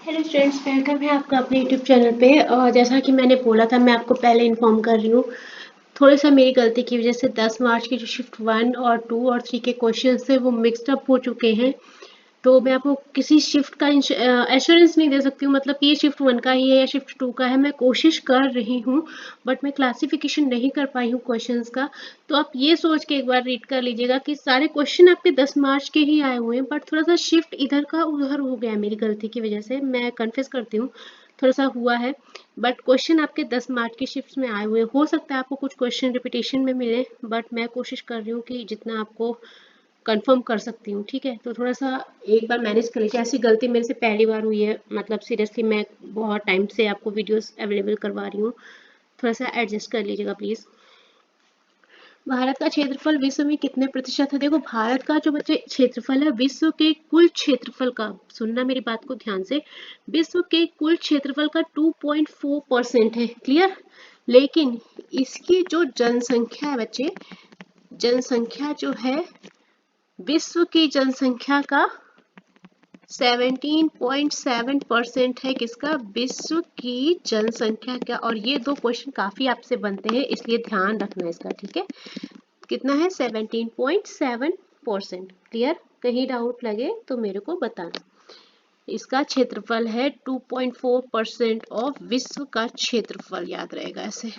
Hello students, welcome है आपका अपने यूट्यूब चैनल पे। और जैसा कि मैंने बोला था, मैं आपको पहले इन्फॉर्म कर रही हूँ। थोड़ी सा मेरी गलती की वजह से 10 मार्च की जो शिफ्ट 1 और 2 और 3 के क्वेश्चन थे वो मिक्सड अप हो चुके हैं। तो मैं आपको किसी शिफ्ट का एश्योरेंस नहीं दे सकती हूँ, मतलब कि ये शिफ्ट 1 का ही है या शिफ्ट 2 का है। मैं कोशिश कर रही हूँ बट मैं क्लासिफिकेशन नहीं कर पाई हूँ क्वेश्चंस का। तो आप ये सोच के एक बार रीड कर लीजिएगा कि सारे क्वेश्चन आपके 10 मार्च के ही आए हुए हैं, बट थोड़ा सा शिफ्ट इधर का उधर हो गया है मेरी गलती की वजह से। मैं कन्फेस करती हूँ, थोड़ा सा हुआ है। बट क्वेश्चन आपके 10 मार्च की शिफ्ट में आए हुए हैं। हो सकता है आपको कुछ क्वेश्चन रिपीटेशन में मिले, बट मैं कोशिश कर रही हूँ कि जितना आपको कंफर्म कर सकती हूँ। ठीक है, तो थोड़ा सा एक बार मैनेज कर लीजिए। ऐसी गलती मेरे से पहली बार हुई है, मतलब सीरियसली मैं बहुत टाइम से आपको वीडियोस अवेलेबल करवा रही हूँ। थोड़ा सा एडजस्ट कर लीजिएगा प्लीज़। भारत का क्षेत्रफल विश्व में कितने प्रतिशत है? देखो, भारत का जो बच्चे क्षेत्रफल है विश्व के कुल क्षेत्रफल का, सुनना मेरी बात को ध्यान से, विश्व के कुल क्षेत्रफल का 2.4% है। क्लियर? लेकिन इसकी जो जनसंख्या है बच्चे, जनसंख्या जो है विश्व की जनसंख्या का 17.7% है। किसका? विश्व की जनसंख्या का। और ये दो क्वेश्चन काफी आपसे बनते हैं, इसलिए ध्यान रखना इसका। ठीक है, कितना है? 17.7%। क्लियर? कहीं डाउट लगे तो मेरे को बताना। इसका क्षेत्रफल है 2.4% ऑफ विश्व का क्षेत्रफल, याद रहेगा ऐसे।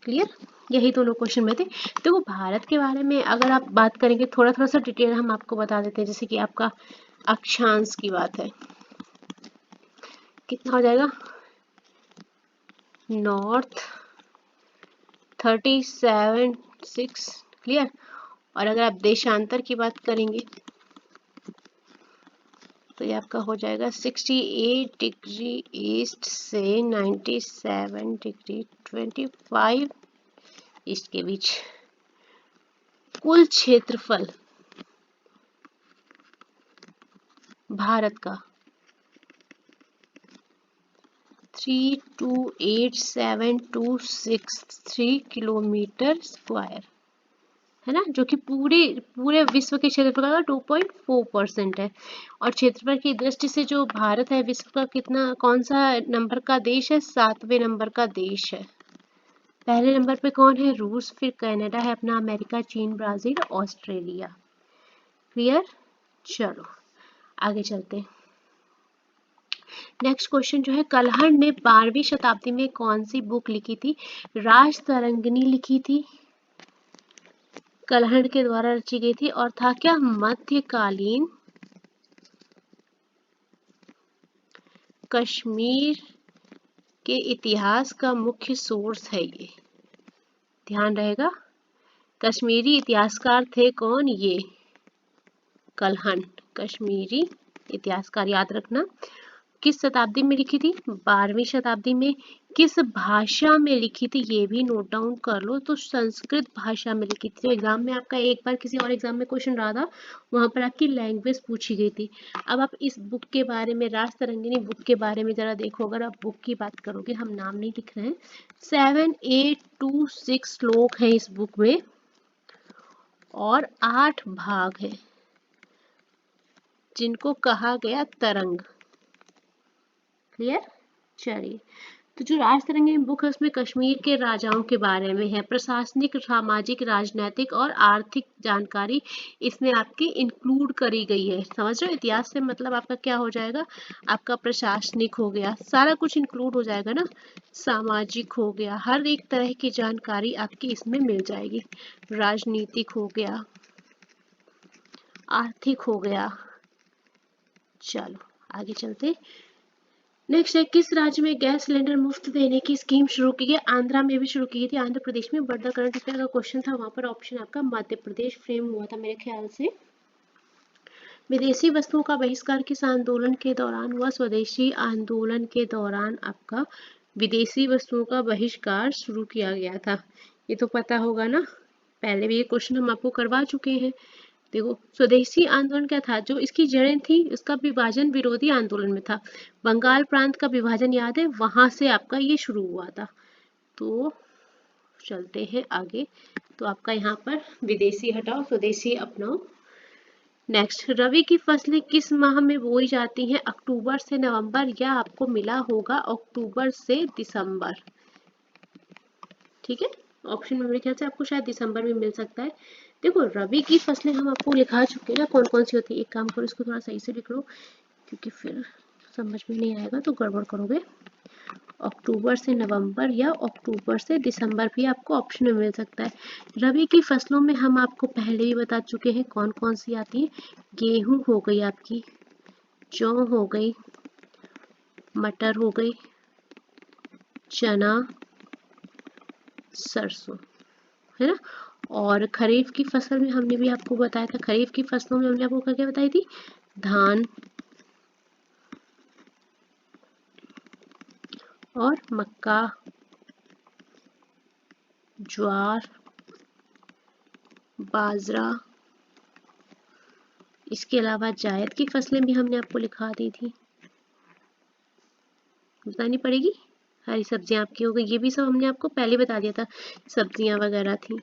क्लियर? यही दोनों क्वेश्चन में थे। देखो, भारत के बारे में अगर आप बात करेंगे, थोड़ा थोड़ा सा डिटेल हम आपको बता देते हैं। जैसे कि आपका अक्षांश की बात है, कितना हो जाएगा? नॉर्थ 37.6। क्लियर? और अगर आप देशांतर की बात करेंगे तो ये आपका हो जाएगा 68 डिग्री ईस्ट से 97 डिग्री 25 ईस्ट के बीच। कुल क्षेत्रफल भारत का 328723 किलोमीटर स्क्वायर है ना, जो कि पूरे पूरे विश्व के क्षेत्रफल का 2.4% है। और क्षेत्रफल की दृष्टि से जो भारत है विश्व का कितना, कौन सा नंबर का देश है? 7वें नंबर का देश है। पहले नंबर पे कौन है? रूस, फिर कनाडा है अपना, अमेरिका, चीन, ब्राजील, ऑस्ट्रेलिया। क्लियर? चलो आगे चलते हैं। नेक्स्ट क्वेश्चन जो है, कलहण ने 12वीं शताब्दी में कौन सी बुक लिखी थी? राजतरंगिणी लिखी थी, कलहण के द्वारा रची गई थी। और था क्या? मध्यकालीन कश्मीर के इतिहास का मुख्य सोर्स है ये, ध्यान रहेगा। कश्मीरी इतिहासकार थे कौन? ये कलहण, कश्मीरी इतिहासकार, याद रखना। किस शताब्दी में लिखी थी? 12वीं शताब्दी में। किस भाषा में लिखी थी? ये भी नोट डाउन कर लो। तो संस्कृत भाषा में लिखी थी। तो एग्जाम में आपका एक बार किसी और एग्जाम में क्वेश्चन रहा था, वहां पर आपकी लैंग्वेज पूछी गई थी। अब आप इस बुक के बारे में, राजतरंगिणी बुक के बारे में जरा देखो। अगर आप बुक की बात करोगे, हम नाम नहीं लिख रहे हैं, 7826 श्लोक है इस बुक में और 8 भाग है जिनको कहा गया तरंग। क्लियर? चलिए, तो जो राजतरंगिणी बुक है उसमें कश्मीर के राजाओं के बारे में है। प्रशासनिक, सामाजिक, राजनीतिक और आर्थिक जानकारी इसमें आपकी इंक्लूड करी गई है। समझ रहे हो? इतिहास से मतलब आपका क्या हो जाएगा? आपका प्रशासनिक हो गया, सारा कुछ इंक्लूड हो जाएगा ना। सामाजिक हो गया, हर एक तरह की जानकारी आपकी इसमें मिल जाएगी। राजनीतिक हो गया, आर्थिक हो गया। चलो आगे चलते। नेक्स्ट है, किस राज्य में गैस सिलेंडर मुफ्त देने की स्कीम शुरू की गई? आंध्रा में भी शुरू की गई थी, आंध्र प्रदेश में। बट द करंट अफेयर का क्वेश्चन था, वहां पर ऑप्शन आपका मध्य प्रदेश फ्रेम हुआ था मेरे ख्याल से। विदेशी वस्तुओं का बहिष्कार किस आंदोलन के दौरान हुआ? स्वदेशी आंदोलन के दौरान आपका विदेशी वस्तुओं का बहिष्कार शुरू किया गया था। ये तो पता होगा ना, पहले भी ये क्वेश्चन हम आपको करवा चुके हैं। देखो, स्वदेशी आंदोलन क्या था? जो इसकी जड़ें थी, उसका विभाजन विरोधी आंदोलन में था। बंगाल प्रांत का विभाजन याद है, वहां से आपका ये शुरू हुआ था। तो चलते हैं आगे। तो आपका यहाँ पर विदेशी हटाओ, स्वदेशी अपनाओ। नेक्स्ट, रबी की फसलें किस माह में बोई जाती हैं? अक्टूबर से नवंबर, या आपको मिला होगा अक्टूबर से दिसंबर। ठीक है, ऑप्शन में मेरे ख्याल से आपको शायद दिसंबर में मिल सकता है। देखो, रबी की फसलें हम आपको लिखा चुके हैं ना कौन कौन सी होती है। एक काम करो, इसको थोड़ा सही से लिख लो, क्योंकि फिर समझ में नहीं आएगा तो गड़बड़ करोगे। अक्टूबर से नवंबर या अक्टूबर से दिसंबर भी आपको ऑप्शन में मिल सकता है। रबी की फसलों में हम आपको पहले ही बता चुके हैं कौन कौन सी आती है। गेहूं हो गई आपकी, जौ हो गई, मटर हो गई, चना, सरसों, है ना। और खरीफ की फसल में हमने भी आपको बताया था, खरीफ की फसलों में हमने आपको क्या क्या बताई थी? धान और मक्का, ज्वार, बाजरा, इसके अलावा जायद की फसलें भी हमने आपको लिखा दी थी, बतानी पड़ेगी। हरी सब्जियां आपकी हो गई, ये भी सब हमने आपको पहले बता दिया था, सब्जियां वगैरह थी।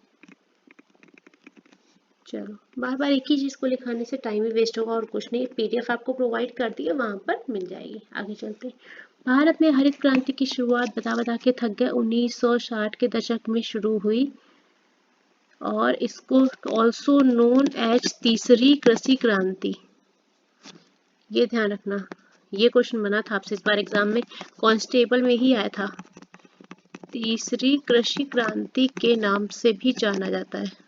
चलो, बार बार एक ही चीज को लिखाने से टाइम ही वेस्ट होगा और कुछ नहीं। पीडीएफ आपको प्रोवाइड कर दी है, वहां पर मिल जाएगी। आगे चलते, भारत में हरित क्रांति की शुरुआत बता बता के थक गए, 1960 के दशक में शुरू हुई, और इसको ऑल्सो नोन एज तीसरी कृषि क्रांति। ये ध्यान रखना, ये क्वेश्चन बना था आपसे इस बार एग्जाम में, कांस्टेबल में ही आया था। तीसरी कृषि क्रांति के नाम से भी जाना जाता है।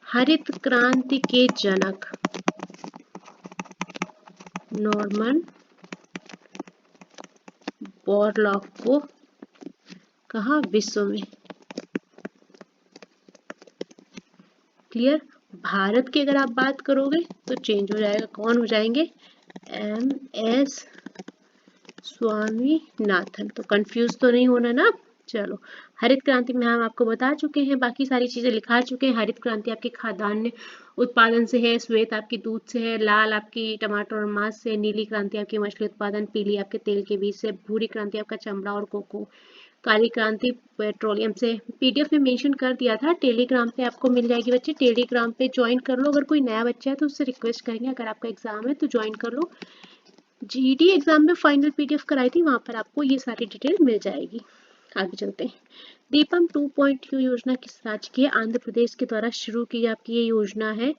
हरित क्रांति के जनक नॉर्मन बोरलॉग को कहा? विश्व में। क्लियर। भारत की अगर आप बात करोगे तो चेंज हो जाएगा, कौन हो जाएंगे? MS स्वामीनाथन। तो कंफ्यूज तो नहीं होना ना। चलो, हरित क्रांति में हम आपको बता चुके हैं, बाकी सारी चीजें लिखा चुके हैं। हरित क्रांति आपकी खाद्यान्न उत्पादन से है, श्वेत आपकी दूध से है, लाल आपकी टमाटर और मांस से, नीली क्रांति आपकी मछली उत्पादन, पीली आपके तेल के बीज से, भूरी क्रांति आपका चमड़ा और कोको, काली क्रांति पेट्रोलियम से। पीडीएफ में मेंशन कर दिया था, टेलीग्राम पे आपको मिल जाएगी बच्चे, टेलीग्राम पे ज्वाइन कर लो। अगर कोई नया बच्चा है तो उससे रिक्वेस्ट करेंगे, अगर आपका एग्जाम है तो ज्वाइन कर लो। जीडी एग्जाम में फाइनल पीडीएफ कराई थी, वहां पर आपको ये सारी डिटेल मिल जाएगी। आगे चलते हैं। दीपम 2.0 योजना किस राज्य की है? आंध्र प्रदेश के द्वारा शुरू की आपकी ये योजना है।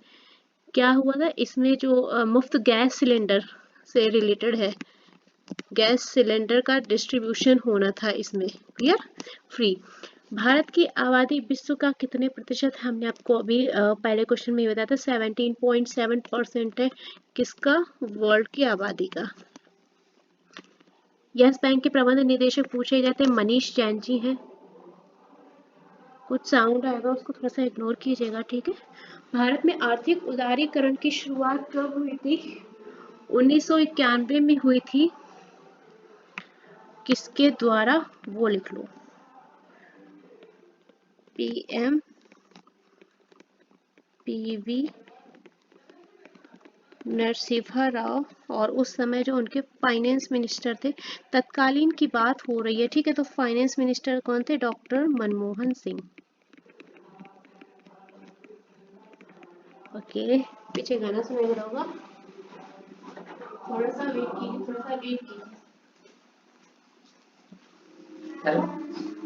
क्या हुआ था इसमें? जो मुफ्त गैस सिलेंडर से रिलेटेड है, गैस सिलेंडर का डिस्ट्रीब्यूशन होना था इसमें। Clear, free. भारत की आबादी विश्व का कितने प्रतिशत है? हमने आपको अभी पहले क्वेश्चन में बताया था 17.7% है। किसका? वर्ल्ड की आबादी का। यस बैंक के प्रबंध निदेशक पूछे जाते हैं, मनीष जैन जी हैं। कुछ साउंड आएगा, उसको थोड़ा सा इग्नोर कीजिएगा, ठीक है। भारत में आर्थिक उदारीकरण की शुरुआत कब हुई थी? 1991 में हुई थी। किसके द्वारा? वो लिख लो, PM PV नरसिम्हा राव। और उस समय जो उनके फाइनेंस मिनिस्टर थे, तत्कालीन की बात हो रही है, ठीक है। तो फाइनेंस मिनिस्टर कौन थे? डॉक्टर मनमोहन सिंह। ओके, पीछे गाना सुनाई दे रहा होगा, थोड़ा सा वेट कीजिए, थोड़ा सा वेट कीजिए।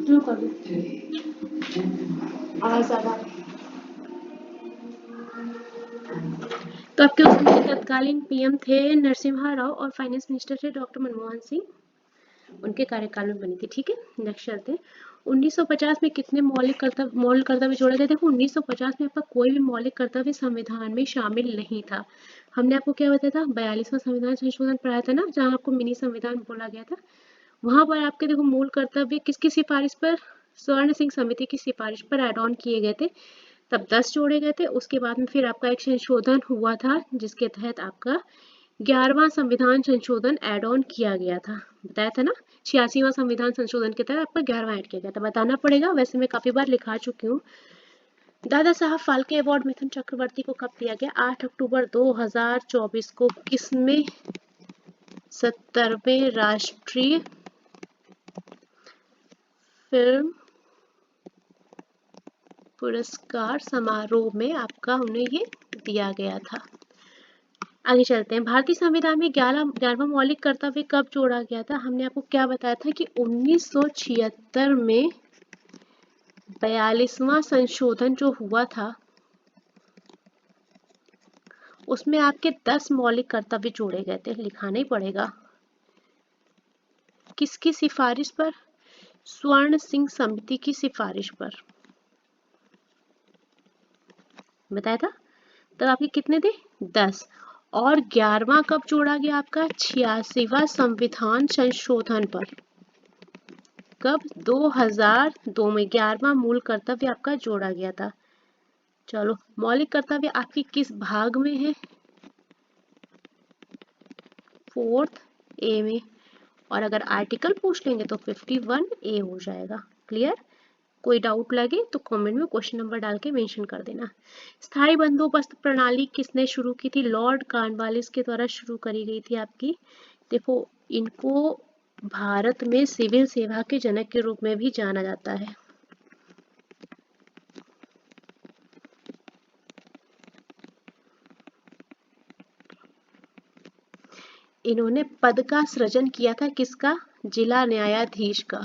क्यों कर दो, आवाज ज्यादा। तो आपके उस समय तत्कालीन PM थे नरसिम्हा राव और फाइनेंस मिनिस्टर थे डॉक्टर मनमोहन सिंह, उनके कार्यकाल में बनी थी, ठीक है। नेक्स्ट चलते हैं। 1950 में कितने मौलिक कर्तव्य जोड़े गए? देखो, 1950 में आपका कोई भी मौलिक कर्तव्य संविधान में शामिल नहीं था। हमने आपको क्या बताया था? 42वां संविधान संशोधन पढ़ाया था ना, जहाँ आपको मिनी संविधान बोला गया था। वहां पर आपके देखो मूल कर्तव्य किसकी सिफारिश पर? स्वर्ण सिंह समिति की सिफारिश पर ऐड ऑन किए गए थे, तब 10 जोड़े गए थे। उसके बाद में फिर आपका एक संशोधन हुआ था, जिसके तहत आपका 11वां संविधान संशोधन ऐड ऑन किया गया था, बताया था ना। 86वां संविधान संशोधन के तहत आपका 11वां ऐड किया गया था, बताना पड़ेगा, वैसे मैं काफी बार लिखा चुकी हूँ। दादा साहब फाल्के अवार्ड मिथुन चक्रवर्ती को कब दिया गया? 8 अक्टूबर 2024 को। किसमें? 70वें राष्ट्रीय फिल्म पुरस्कार समारोह में आपका उन्हें ये दिया गया था। आगे चलते हैं। भारतीय संविधान में 11वां मौलिक कर्तव्य कब जोड़ा गया था? हमने आपको क्या बताया था कि 1976 में 42वां संशोधन जो हुआ था उसमें आपके 10 मौलिक कर्तव्य जोड़े गए थे। लिखाना ही पड़ेगा। किसकी सिफारिश पर? स्वर्ण सिंह समिति की सिफारिश पर बताया था। तब आपके कितने थे? 10। और 11वां कब जोड़ा गया आपका? 86वां संविधान संशोधन पर। कब? 2002 में 11वां मूल कर्तव्य आपका जोड़ा गया था। चलो, मौलिक कर्तव्य आपके किस भाग में है? 4th ए में। और अगर आर्टिकल पूछ लेंगे तो 51A हो जाएगा। क्लियर? कोई डाउट लगे तो कमेंट में क्वेश्चन नंबर डाल के मेंशन कर देना। स्थायी बंदोबस्त प्रणाली किसने शुरू की थी? लॉर्ड कॉर्नवालिस के द्वारा शुरू करी गई थी आपकी। देखो, इनको भारत में सिविल सेवा के जनक के रूप में भी जाना जाता है। इन्होंने पद का सृजन किया था किसका? जिला न्यायाधीश का।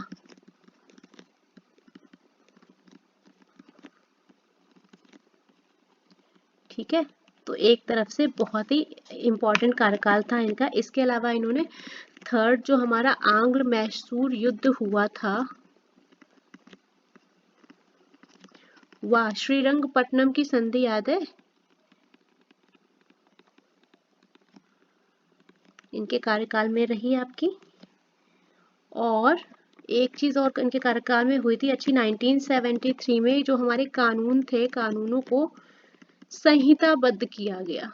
ठीक है, तो एक तरफ से बहुत ही इम्पोर्टेंट कार्यकाल था इनका। इसके अलावा इन्होंने थर्ड जो हमारा आंग्ल मैसूर युद्ध हुआ था, वाह, श्रीरंगपट्टनम की संधि याद है? इनके कार्यकाल में रही आपकी। और एक चीज और इनके कार्यकाल में हुई थी अच्छी, 1973 में जो हमारे कानून थे, कानूनों को संहिताबद्ध किया गया।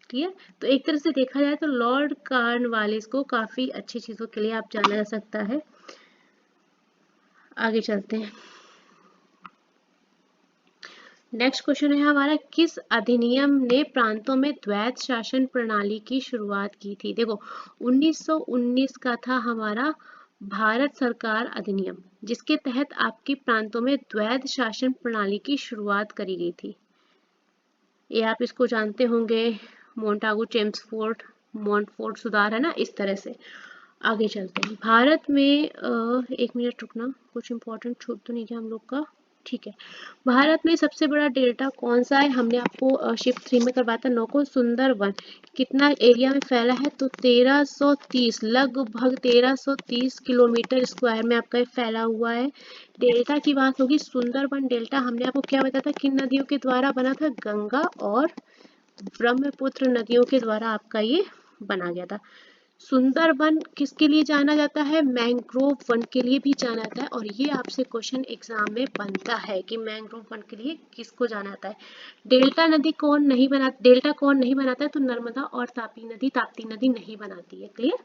क्लियर? तो एक तरह से देखा जाए तो लॉर्ड कॉर्नवालिस को काफी अच्छी चीजों के लिए आप जाना जा सकता है। आगे चलते हैं। नेक्स्ट क्वेश्चन है हमारा, किस अधिनियम ने प्रांतों में द्वैत शासन प्रणाली की शुरुआत की थी? देखो, 1919 का था हमारा भारत सरकार अधिनियम, जिसके तहत आपके प्रांतों में द्वैत शासन प्रणाली की शुरुआत करी गई थी। ये आप इसको जानते होंगे, मोंटागू चेम्सफोर्ड मॉन्टफोर्ट सुधार, है ना, इस तरह से। आगे चलते हैं। भारत में एक मिनट रुकना, कुछ इंपॉर्टेंट छूट तो नहीं गया हम लोग का? ठीक है। भारत में सबसे बड़ा डेल्टा कौन सा है? हमने आपको शिफ्ट 3 में करवाया था 9 को। सुंदरवन कितना एरिया में फैला है? तो 1330, लगभग 1330 किलोमीटर स्क्वायर में आपका फैला हुआ है। डेल्टा की बात होगी, सुंदरवन डेल्टा हमने आपको क्या बताया था, किन नदियों के द्वारा बना था? गंगा और ब्रह्मपुत्र नदियों के द्वारा आपका ये बना गया था। सुंदरवन किसके लिए जाना जाता है? मैंग्रोव वन के लिए भी जाना जाता है। और ये आपसे क्वेश्चन एग्जाम में बनता है कि मैंग्रोव वन के लिए किसको जाना जाता है। डेल्टा नदी कौन नहीं बनाता, डेल्टा कौन नहीं बनाता है? तो नर्मदा और ताप्ती नदी नहीं बनाती है। क्लियर?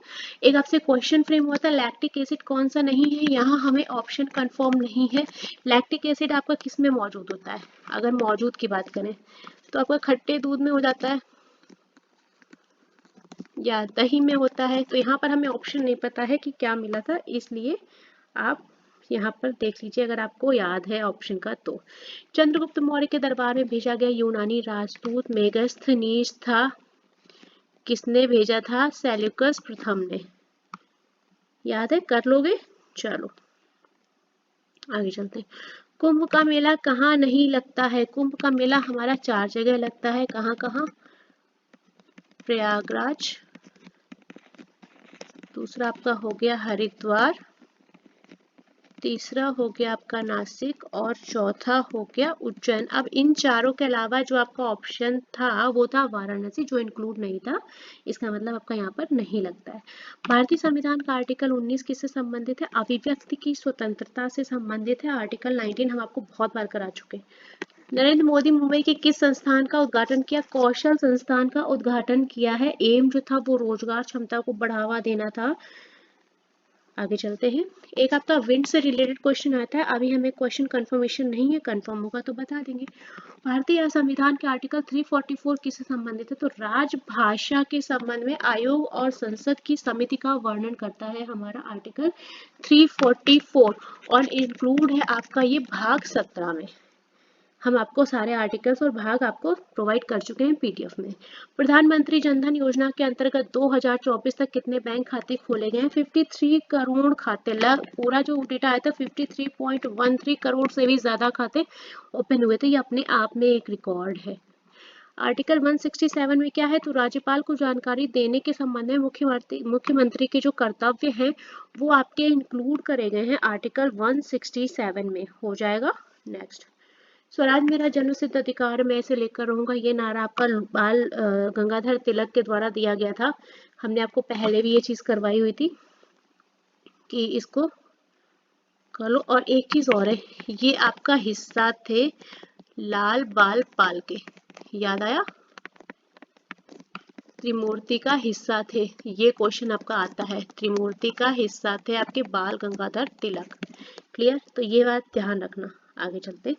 एक आपसे क्वेश्चन फ्रेम हुआ था, लैक्टिक एसिड कौन सा नहीं है? यहाँ हमें ऑप्शन कंफर्म नहीं है। लैक्टिक एसिड आपका किस में मौजूद होता है? अगर मौजूद की बात करें तो आपका खट्टे दूध में हो जाता है या दही में होता है। तो यहाँ पर हमें ऑप्शन नहीं पता है कि क्या मिला था, इसलिए आप यहाँ पर देख लीजिए अगर आपको याद है ऑप्शन का तो। चंद्रगुप्त मौर्य के दरबार में भेजा गया यूनानी राजदूत मेगास्थनीज था, किसने भेजा था? सेल्यूकस प्रथम ने। याद है? कर लोगे? चलो आगे चलते हैं। कुंभ का मेला कहाँ नहीं लगता है? कुंभ का मेला हमारा 4 जगह लगता है। कहाँ कहाँ? प्रयागराज, दूसरा आपका हो गया हरिद्वार, तीसरा हो गया आपका नासिक और चौथा हो गया उज्जैन। अब इन चारों के अलावा जो आपका ऑप्शन था वो था वाराणसी, जो इंक्लूड नहीं था, इसका मतलब आपका यहाँ पर नहीं लगता है। भारतीय संविधान का आर्टिकल 19 किससे संबंधित है? अभिव्यक्ति की स्वतंत्रता से संबंधित है। आर्टिकल 19 हम आपको बहुत बार करा चुके हैं। नरेंद्र मोदी मुंबई के किस संस्थान का उद्घाटन किया? कौशल संस्थान का उद्घाटन किया है। एम जो था वो रोजगार क्षमता को बढ़ावा देना था। आगे चलते हैं। एक आपका विंड से रिलेटेड क्वेश्चन आता है, अभी हमें क्वेश्चन कंफर्मेशन नहीं है, कंफर्म होगा तो बता देंगे। भारतीय संविधान के आर्टिकल 344 किससे संबंधित है? तो राजभाषा के संबंध में आयोग और संसद की समिति का वर्णन करता है हमारा आर्टिकल 344 और इंक्लूड है आपका ये भाग 17 में। हम आपको सारे आर्टिकल्स और भाग आपको प्रोवाइड कर चुके हैं पीडीएफ में। प्रधानमंत्री जनधन योजना के अंतर्गत 2024 तक कितने बैंक खाते खोले गए हैं? 53 करोड़ खाते, पूरा जो डेटा आया था 53.13 करोड़ से भी ज्यादा खाते ओपन हुए थे। ये अपने आप में एक रिकॉर्ड है। आर्टिकल 167 में क्या है? तो राज्यपाल को जानकारी देने के संबंध में मुख्यमंत्री के जो कर्तव्य हैं वो आपके इंक्लूड करे गए हैं आर्टिकल 167 में। हो जाएगा। नेक्स्ट, स्वराज मेरा जन्मसिद्ध अधिकार मैं इसे लेकर रहूंगा, ये नारा आपका बाल गंगाधर तिलक के द्वारा दिया गया था। हमने आपको पहले भी ये चीज करवाई हुई थी कि इसको कर लो। और एक चीज और है, ये आपका हिस्सा थे लाल बाल पाल के, याद आया? त्रिमूर्ति का हिस्सा थे, ये क्वेश्चन आपका आता है। त्रिमूर्ति का हिस्सा थे आपके बाल गंगाधर तिलक। क्लियर? तो ये बात ध्यान रखना। आगे चलते,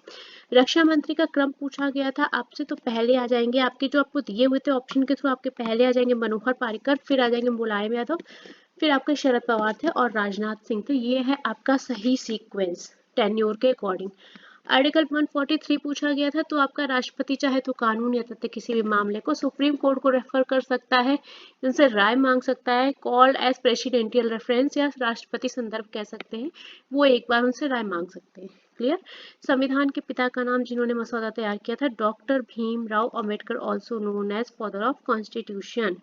रक्षा मंत्री का क्रम पूछा गया था आपसे, तो पहले आ जाएंगे आपके जो आपको दिए हुए थे ऑप्शन के थ्रू, आपके पहले आ जाएंगे मनोहर पर्रिकर, फिर आ जाएंगे मुलायम यादव, फिर आपके शरद पवार थे और राजनाथ सिंह थे। ये है आपका सही सीक्वेंस टेन्योर के अकॉर्डिंग। आर्टिकल 143 पूछा गया था, तो आपका राष्ट्रपति चाहे तो कानून या तथ्य किसी भी मामले को सुप्रीम कोर्ट को रेफर कर सकता है, इनसे राय मांग सकता है, कॉल्ड एज प्रेसिडेंटियल रेफरेंस या राष्ट्रपति संदर्भ कह सकते हैं, वो एक बार उनसे राय मांग सकते हैं। क्लियर? संविधान के पिता का नाम जिन्होंने मसौदा तैयार किया था, doctor Bhimrao Ambedkar, also known as father of constitution.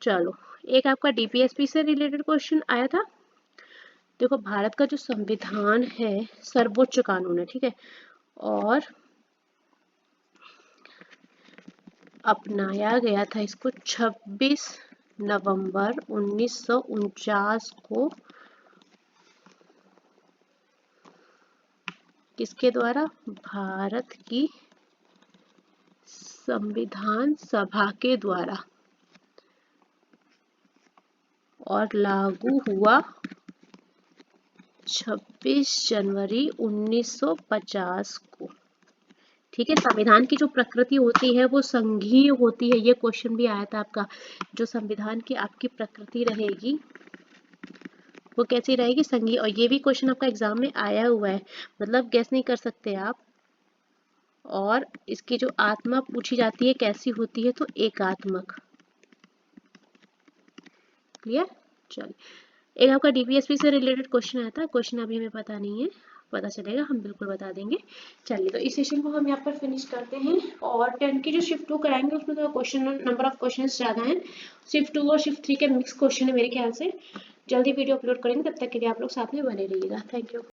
चलो, एक आपका डीपीएसपी से रिलेटेड क्वेश्चन आया था। देखो, भारत का जो संविधान है सर्वोच्च कानून है, ठीक है, और अपनाया गया था इसको 26 नवंबर 1949 को किसके द्वारा? भारत की संविधान सभा के द्वारा, और लागू हुआ 26 जनवरी 1950 को। ठीक है, संविधान की जो प्रकृति होती है वो संघीय होती है, ये क्वेश्चन भी आया था आपका। जो संविधान की आपकी प्रकृति रहेगी वो कैसी रहेगी? संघीय। और ये भी क्वेश्चन आपका एग्जाम में आया हुआ है, मतलब गेस नहीं कर सकते आप। और इसकी जो आत्मा पूछी जाती है कैसी होती है? तो एकात्मक। क्लियर? चलिए, एक आपका डीपीएसपी से रिलेटेड क्वेश्चन आया था, क्वेश्चन अभी हमें पता नहीं है, पता चलेगा हम बिल्कुल बता देंगे। चलिए, तो इस सेशन को हम यहाँ पर फिनिश करते हैं, और 10 की जो शिफ्ट 2 कराएंगे उसमें तो क्वेश्चन नंबर ऑफ क्वेश्चन ज़्यादा हैं, शिफ्ट 2 और शिफ्ट 3 के मिक्स क्वेश्चन है मेरे ख्याल से। जल्दी वीडियो अपलोड करेंगे, तब तक के लिए आप लोग साथ में बने रहिएगा। Thank you.